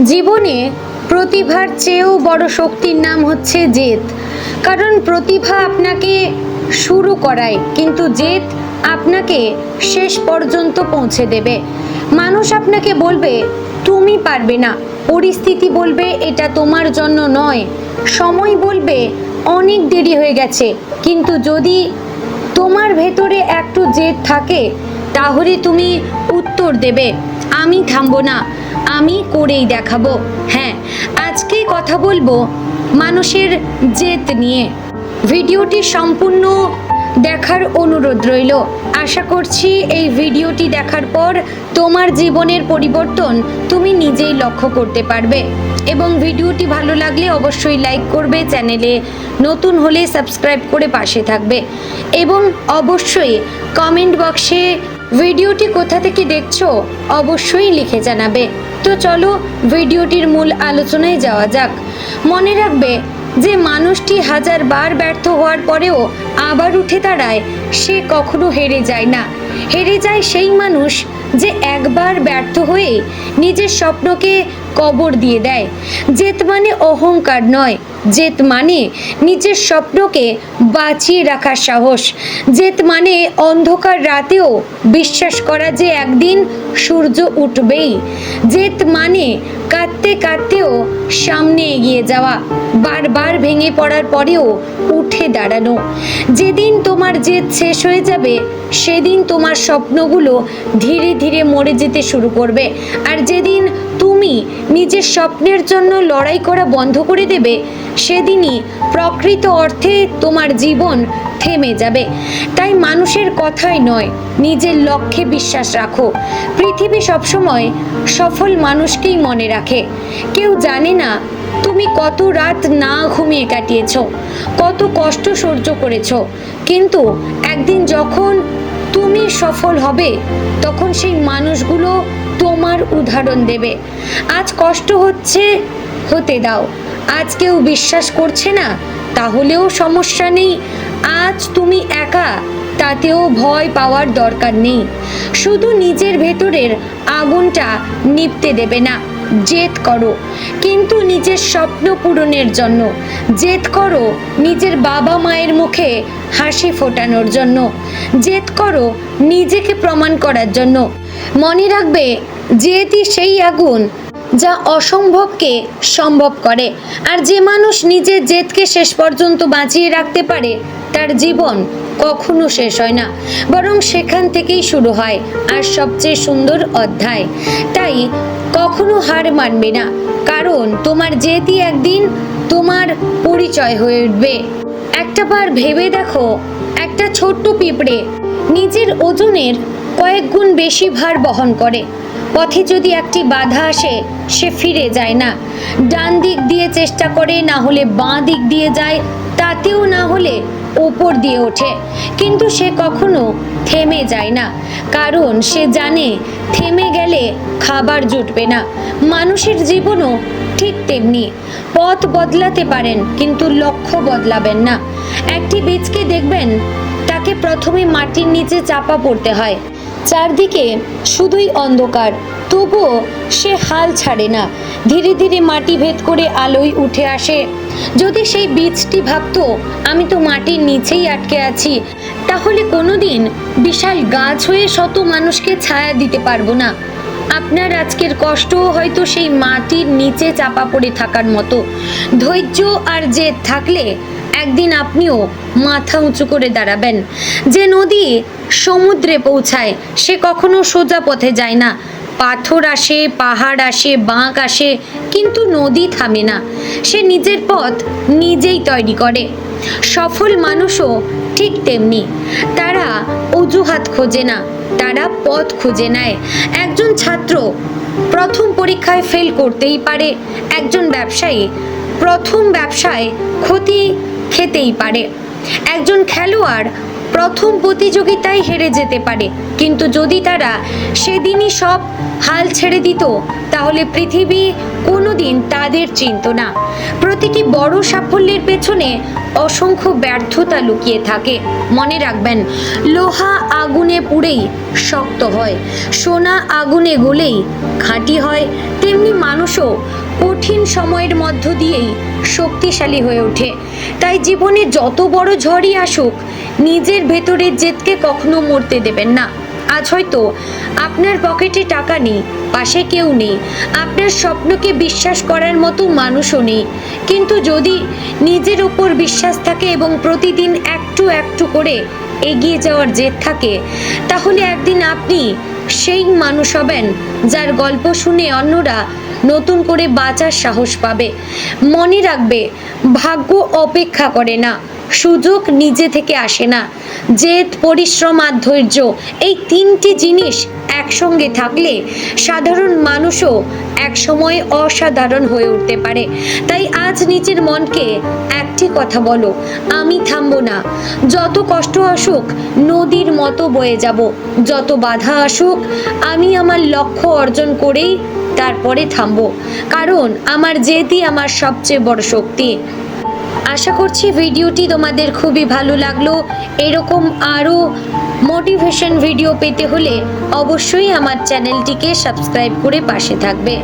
জীবনে প্রতিভার চেয়েও বড় শক্তির নাম হচ্ছে জেদ। কারণ প্রতিভা আপনাকে শুরু করায়, কিন্তু জেদ আপনাকে শেষ পর্যন্ত পৌঁছে দেবে। মানুষ আপনাকে বলবে তুমি পারবে না, পরিস্থিতি বলবে এটা তোমার জন্য নয়, সময় বলবে অনেক দেরি হয়ে গেছে। কিন্তু যদি তোমার ভেতরে একটু জেদ থাকে, তাহলে তুমি উত্তর দেবে আমি থামবো না, আমি করেই দেখাবো। হ্যাঁ, আজকে কথা বলবো মানুষের জেদ নিয়ে। ভিডিওটি সম্পূর্ণ দেখার অনুরোধ রইল। আশা করছি এই ভিডিওটি দেখার পর তোমার জীবনের পরিবর্তন তুমি নিজেই লক্ষ্য করতে পারবে। এবং ভিডিওটি ভালো লাগলে অবশ্যই লাইক করবে, চ্যানেলে নতুন হলে সাবস্ক্রাইব করে পাশে থাকবে এবং অবশ্যই কমেন্ট বক্সে ভিডিওটি কোথা থেকে দেখছো অবশ্যই লিখে জানাবে। তো চলো ভিডিওটির মূল আলোচনায় যাওয়া যাক। মনে রাখবে যে মানুষটি হাজারবার ব্যর্থ হওয়ার পরেও আবার উঠে দাঁড়ায়, সে কখনো হেরে যায় না। হেরে যায় সেই মানুষ যে একবার ব্যর্থ হয়ে নিজের স্বপ্নকে কবর দিয়ে দেয়। জেদ মানে অহংকার নয়, জেদ মানে নিজের স্বপ্নকে বাঁচিয়ে রাখার সাহস। জেদ মানে অন্ধকার রাতেও বিশ্বাস করা যে একদিন সূর্য উঠবেই। জেদ মানে কাঁদতে কাঁদতেও সামনে এগিয়ে যাওয়া, বারবার ভেঙে পড়ার পরেও উঠে দাঁড়ানো। যেদিন তোমার জেদ শেষ হয়ে যাবে, সেদিন তোমার স্বপ্নগুলো ধীরে ধীরে মরে যেতে শুরু করবে। আর যেদিন তুমি নিজের স্বপ্নের জন্য লড়াই করা বন্ধ করে দেবে, সেদিনই প্রকৃত অর্থে তোমার জীবন থেমে যাবে। তাই মানুষের কথাই নয়, নিজের লক্ষ্যে বিশ্বাস রাখো। পৃথিবী সবসময় সফল মানুষকেই মনে রাখে। কেউ জানে না তুমি কত রাত না ঘুমিয়ে কাটিয়েছ, কত কষ্ট সহ্য করেছ, কিন্তু একদিন যখন তুমি সফল হবে, তখন সেই মানুষগুলো তোমার উদাহরণ দেবে। আজ কষ্ট হচ্ছে, হতে দাও। আজ কেউ বিশ্বাস করছে না, তাহলেও সমস্যা নেই। আজ তুমি একা, তাতেও ভয় পাওয়ার দরকার নেই। শুধু নিজের ভেতরের আগুনটা নিভতে দেবে না। জেদ করো, কিন্তু নিজের স্বপ্ন পূরণের জন্য। জেদ করো নিজের বাবা মায়ের মুখে হাসি ফোটানোর জন্য। জেদ করো নিজেকে প্রমাণ করার জন্য। মনে রাখবে, জেদই সেই আগুন যা অসম্ভবকে সম্ভব করে। আর যে মানুষ নিজের জেদকে শেষ পর্যন্ত বাঁচিয়ে রাখতে পারে, তার জীবন কখনো শেষ হয় না, বরং সেখান থেকেই শুরু হয় আর সবচেয়ে সুন্দর অধ্যায়। তাই কখনো হার মানবে না, কারণ তোমার জেদই একদিন তোমার পরিচয় হয়ে উঠবে। একটাবার ভেবে দেখো, একটা ছোট্ট পিঁপড়ে নিজের ওজনের কয়েক গুণ বেশি ভার বহন করে। পথে যদি একটি বাধা আসে, সে ফিরে যায় না। ডান দিক দিয়ে চেষ্টা করে, না হলে বাঁ দিক দিয়ে যায়, তাতেও না হলে উপর দিয়ে ওঠে। কিন্তু সে কখনো থেমে যায় না, কারণ সে জানে থেমে গেলে খাবার জুটবে না। মানুষের জীবনও ঠিক তেমনি। পথ বদলাতে পারেন, কিন্তু লক্ষ্য বদলাবেন না। একটি বীজকে দেখবেন, তাকে প্রথমে মাটির নিচে চাপা পড়তে হয়। চারদিকে শুধুই অন্ধকার, তবুও সে হাল ছাড়ে না। ধীরে ধীরে মাটি ভেদ করে আলোয় উঠে আসে। যদি সেই বীজটি ভাবতো আমি তো মাটির নিচেই আটকে আছি, তাহলে কোনোদিন বিশাল গাছ হয়ে শত মানুষকে ছায়া দিতে পারবো না। আপনার আজকের কষ্টও হয়তো সেই মাটির নিচে চাপা পড়ে থাকার মতো। ধৈর্য আর জেদ থাকলে একদিন আপনিও মাথা উঁচু করে দাঁড়াবেন। যে নদী সমুদ্রে পৌঁছায়, সে কখনো সোজা পথে যায় না। পাথর আসে, পাহাড় আসে, বাঁক আসে, কিন্তু নদী থামে না। সে নিজের পথ নিজেই তৈরি করে। সফল মানুষও ঠিক তেমনি। তারা অজুহাত খোঁজে না, তারা পথ খুঁজে নেয়। একজন ছাত্র প্রথম পরীক্ষায় ফেল করতেই পারে, একজন ব্যবসায়ী প্রথম ব্যবসায় ক্ষতি খেতেই পারে, একজন খেলোয়াড় প্রথম প্রতিযোগিতায় হেরে যেতে পারে, কিন্তু যদি তারা সেদিনই সব হাল ছেড়ে দিত তাহলে পৃথিবী কোনোদিন তাদের চিনত না। প্রতিটি বড় সাফল্যের পেছনে অসংখ্য ব্যর্থতা লুকিয়ে থাকে। মনে রাখবেন, লোহা আগুনে পুড়েই শক্ত হয়, সোনা আগুনে গলেই খাঁটি হয়। তেমনি মানুষও কঠিন সময়ের মধ্য দিয়েই শক্তিশালী হয়ে ওঠে। তাই জীবনে যত বড় ঝড়ই আসুক, নিজের ভেতরের জেদকে কখনো মরতে দেবেন না। আজ হয়তো আপনার পকেটে টাকা নেই, পাশে কেউ নেই, আপনার স্বপ্নকে বিশ্বাস করার মতো মানুষও নেই, কিন্তু যদি নিজের ওপর বিশ্বাস থাকে এবং প্রতিদিন একটু একটু করে এগিয়ে যাওয়ার জেদ থাকে, তাহলে একদিন আপনি সেই মানুষ হবেন যার গল্প শুনে অন্যরা নতুন করে বাঁচার সাহস পাবে। মনে রাখবে, ভাগ্য অপেক্ষা করে না, সুযোগ নিজে থেকে আসে না। জেদ, পরিশ্রম আর ধৈর্য, এই তিনটি জিনিস একসঙ্গে থাকলে সাধারণ মানুষও একসময় অসাধারণ হয়ে উঠতে পারে। তাই আজ নিজের মনকে একটি কথা বলো, আমি থামবো না। যত কষ্ট আসুক নদীর মতো বয়ে যাব, যত বাধা আসুক আমি আমার লক্ষ্য অর্জন করেই তারপরে থামবো, কারণ আমার জেদই আমার সবচেয়ে বড় শক্তি। আশা করছি ভিডিওটি তোমাদের খুবই ভালো লাগলো। এরকম আরও মোটিভেশন ভিডিও পেতে হলে অবশ্যই আমার চ্যানেলটিকে সাবস্ক্রাইব করে পাশে থাকবে।